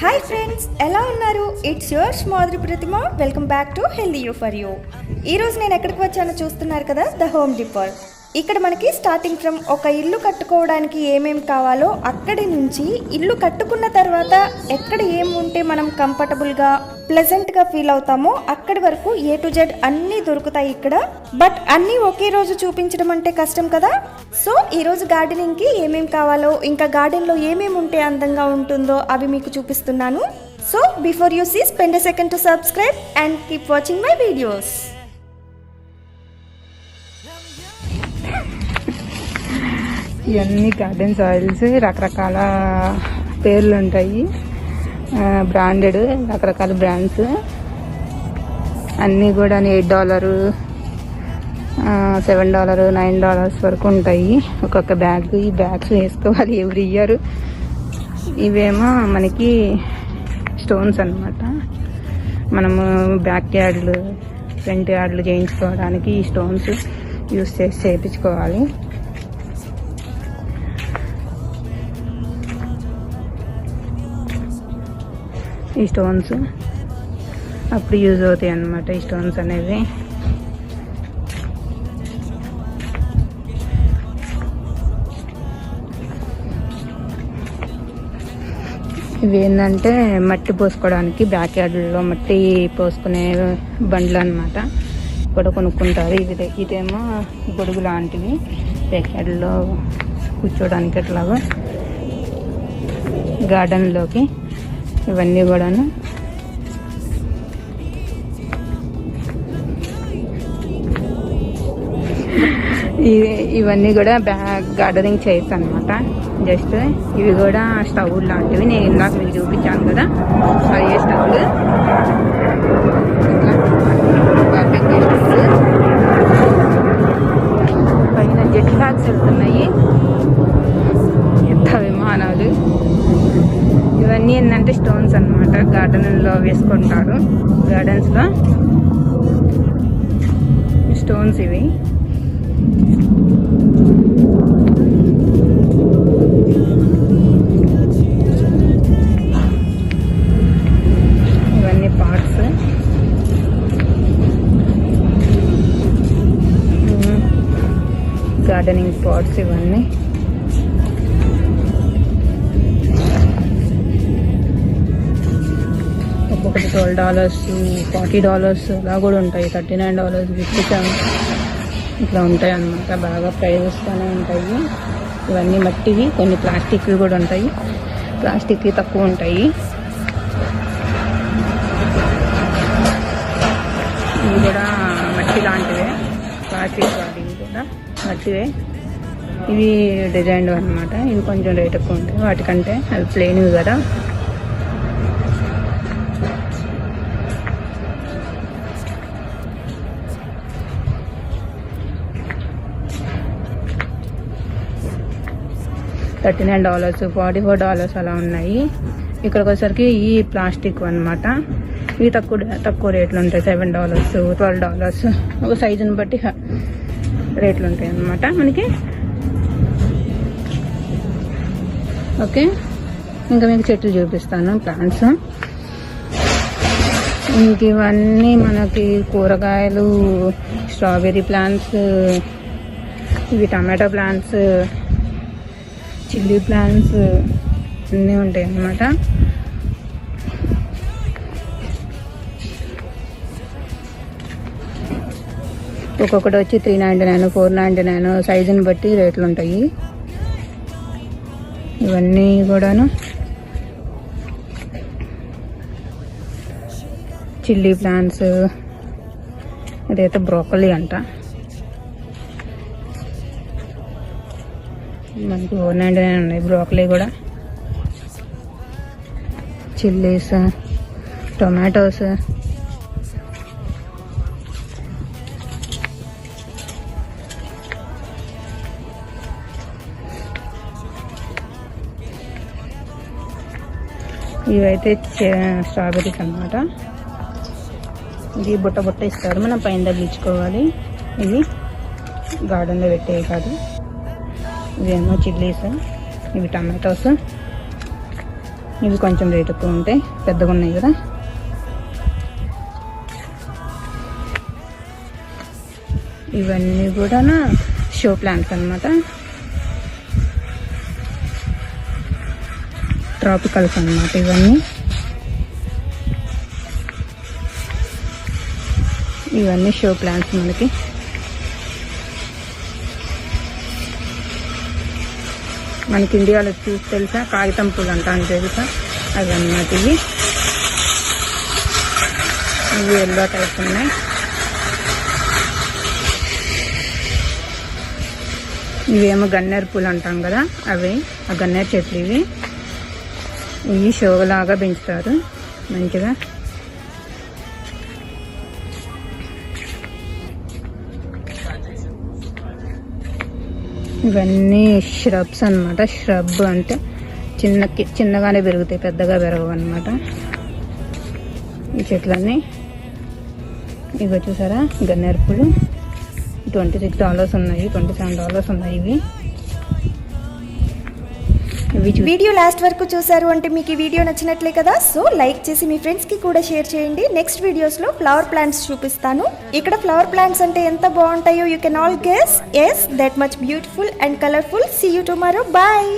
Hi friends, ఎలా ఉన్నారు? It's yours Madhuri Pratima. Welcome back to HealthyU for you. ఈరోజు నేను ఎక్కడికి వచ్చానో చూస్తున్నారు కదా, ద హోమ్ డిపోర్. ఇక్కడ మనకి స్టార్టింగ్ ఫ్రమ్ ఒక ఇల్లు కట్టుకోవడానికి ఏమేమి కావాలో అక్కడి నుంచి ఇల్లు కట్టుకున్న తర్వాత ఎక్కడ ఏం ఉంటే మనం కంఫర్టబుల్గా ప్లెజెంట్గా ఫీల్ అవుతామో అక్కడి వరకు A to Z అన్నీ దొరుకుతాయి ఇక్కడ. బట్ అన్నీ ఒకే రోజు చూపించడం అంటే కష్టం కదా. సో ఈరోజు గార్డెనింగ్కి ఏమేమి కావాలో, ఇంకా గార్డెన్లో ఏమేమి ఉంటే అందంగా ఉంటుందో అవి మీకు చూపిస్తున్నాను. So before you see, spend a second to subscribe and keep watching my videos. ఇవన్నీ గార్డెన్ సాయిల్స్, రకరకాల పేర్లు ఉంటాయి, బ్రాండెడ్ రకరకాల బ్రాండ్స్ అన్నీ కూడా $8, $7, $9 వరకు ఉంటాయి ఒక్కొక్క బ్యాగ్. ఈ బ్యాగ్స్ వేసుకోవాలి ఎవ్రీ ఇయర్. ఇవేమో మనకి స్టోన్స్ అన్నమాట. మనము బ్యాక్ యార్డ్లు, ఫ్రంట్ యార్డ్లు చేయించుకోవడానికి ఈ స్టోన్స్ యూస్ చేసి చేయించుకోవాలి. ఈ స్టోన్స్ అప్పుడు యూజ్ అవుతాయి అన్నమాట. ఈ స్టోన్స్ అనేవి ఇవి ఏంటంటే మట్టి పోసుకోవడానికి, బ్యాక్ యార్డ్లో మట్టి పోసుకునే బండ్లు అన్నమాట. ఇక్కడ కొనుక్కుంటారు. ఇదేమో గొడుగు లాంటివి, బ్యాక్ యార్డ్లో కూర్చోడానికి అట్లాగా గార్డెన్లోకి. ఇవన్నీ కూడాను ఇవన్నీ కూడా గార్డెనింగ్ చేయొచ్చు అనమాట. జస్ట్ ఇవి కూడా స్టవ్ లాంటివి. నేను ఇందాక మీకు చూపించాను కదా, అయ్యే స్టవ్లు. పైన జెట్ ఫ్లాగ్స్ వెళ్తున్నాయి, యుద్ధ విమానాలు. ఇవన్నీ ఏంటంటే స్టోన్స్ అన్నమాట. గార్డెన్లో వేసుకుంటారు, గార్డెన్స్లో స్టోన్స్ ఇవి. ఇవన్నీ పార్ట్స్. గార్డెనింగ్ పాట్స్ ఇవన్నీ. ఒక్కొక్కటి $12, $40 అలా కూడా ఉంటాయి. $39, $57 ఇట్లా ఉంటాయి అన్నమాట. బాగా ప్రైజెస్గానే ఉంటాయి. ఇవన్నీ మట్టివి, కొన్ని ప్లాస్టిక్వి కూడా ఉంటాయి. ప్లాస్టిక్వి తక్కువ ఉంటాయి. ఇవి కూడా మట్టి లాంటివే, ప్లాస్టిక్ వాటివి కూడా మట్టివే. ఇవి డిజైన్ అన్నమాట. ఇవి కొంచెం రేట్ ఎక్కువ ఉంటాయి వాటికంటే, అవి ప్లెయిన్వి కదా. $39, $44 అలా ఉన్నాయి. ఇక్కడికి వచ్చేసరికి ఈ ప్లాస్టిక్ అన్నమాట. ఇవి తక్కువ రేట్లు ఉంటాయి. $7, $12 ఒక సైజుని బట్టి రేట్లు ఉంటాయి అన్నమాట మనకి. ఓకే, ఇంకా మీకు చెట్లు చూపిస్తాను, ప్లాంట్స్. ఇంక ఇవన్నీ మనకి కూరగాయలు, స్ట్రాబెర్రీ ప్లాంట్స్, ఇవి టమాటో ప్లాంట్స్, చిల్లీ ప్లాంట్స్ అన్నీ ఉంటాయి అన్నమాట. ఒక్కొక్కటి వచ్చి $3.99, $4.99 సైజుని బట్టి రేట్లు ఉంటాయి. ఇవన్నీ కూడాను చిల్లీ ప్లాంట్స్. ఇదైతే బ్రోకలీ అంట. మనకి $4.99 ఉన్నాయి బ్రోకలీ కూడా. చిల్లీస్, టొమాటోస్, ఇవైతే స్ట్రాబెర్రీస్ అన్నమాట. ఇది బుట్ట ఇస్తారు, మనం పైన తగ్గించుకోవాలి. ఇవి గార్డెన్లో పెట్టేవి కాదు. ఇవేమో చిల్లీస్, ఇవి టమాటోస్. ఇవి కొంచెం రేట్ ఎక్కువ ఉంటాయి, పెద్దగా ఉన్నాయి కదా. ఇవన్నీ కూడా షో ప్లాంట్స్ అన్నమాట, ట్రాపికల్స్ అన్నమాట ఇవన్నీ. ఇవన్నీ షో ప్లాంట్స్ మనకి. మనకి ఇండియాలో చూసి తెలుసా కాగితం పూలు అంటాను తెలుసా, అవి అన్నమాట. ఇవి ఎల్లో టైప్ ఉన్నాయి. ఇవేమో గన్నేరు పూలు అంటాం కదా, అవి ఆ గన్నేరు చెట్లు. ఇవి షోలాగా పెంచుతారు మంచిగా. ఇవన్నీ ష్రబ్స్ అన్నమాట. ష్రబ్ అంటే చిన్నగానే పెరుగుతాయి, పెద్దగా పెరగవు అన్నమాట ఈ చెట్లన్నీ. ఇవి చూసారా గన్నేరు పూలు, $26 ఉన్నాయి, $27 ఉన్నాయి ఇవి. వీడియో లాస్ట్ వరకు చూసారు అంటే మీకు ఈ వీడియో నచ్చినట్లే కదా. సో లైక్ చేసి మీ ఫ్రెండ్స్కి కూడా షేర్ చేయండి. నెక్స్ట్ వీడియోస్లో ఫ్లవర్ ప్లాంట్స్ చూపిస్తాను. ఇక్కడ ఫ్లవర్ ప్లాంట్స్ అంటే ఎంత బాగుంటాయో you can all guess. Yes, that much beautiful and colourful. See you tomorrow. Bye.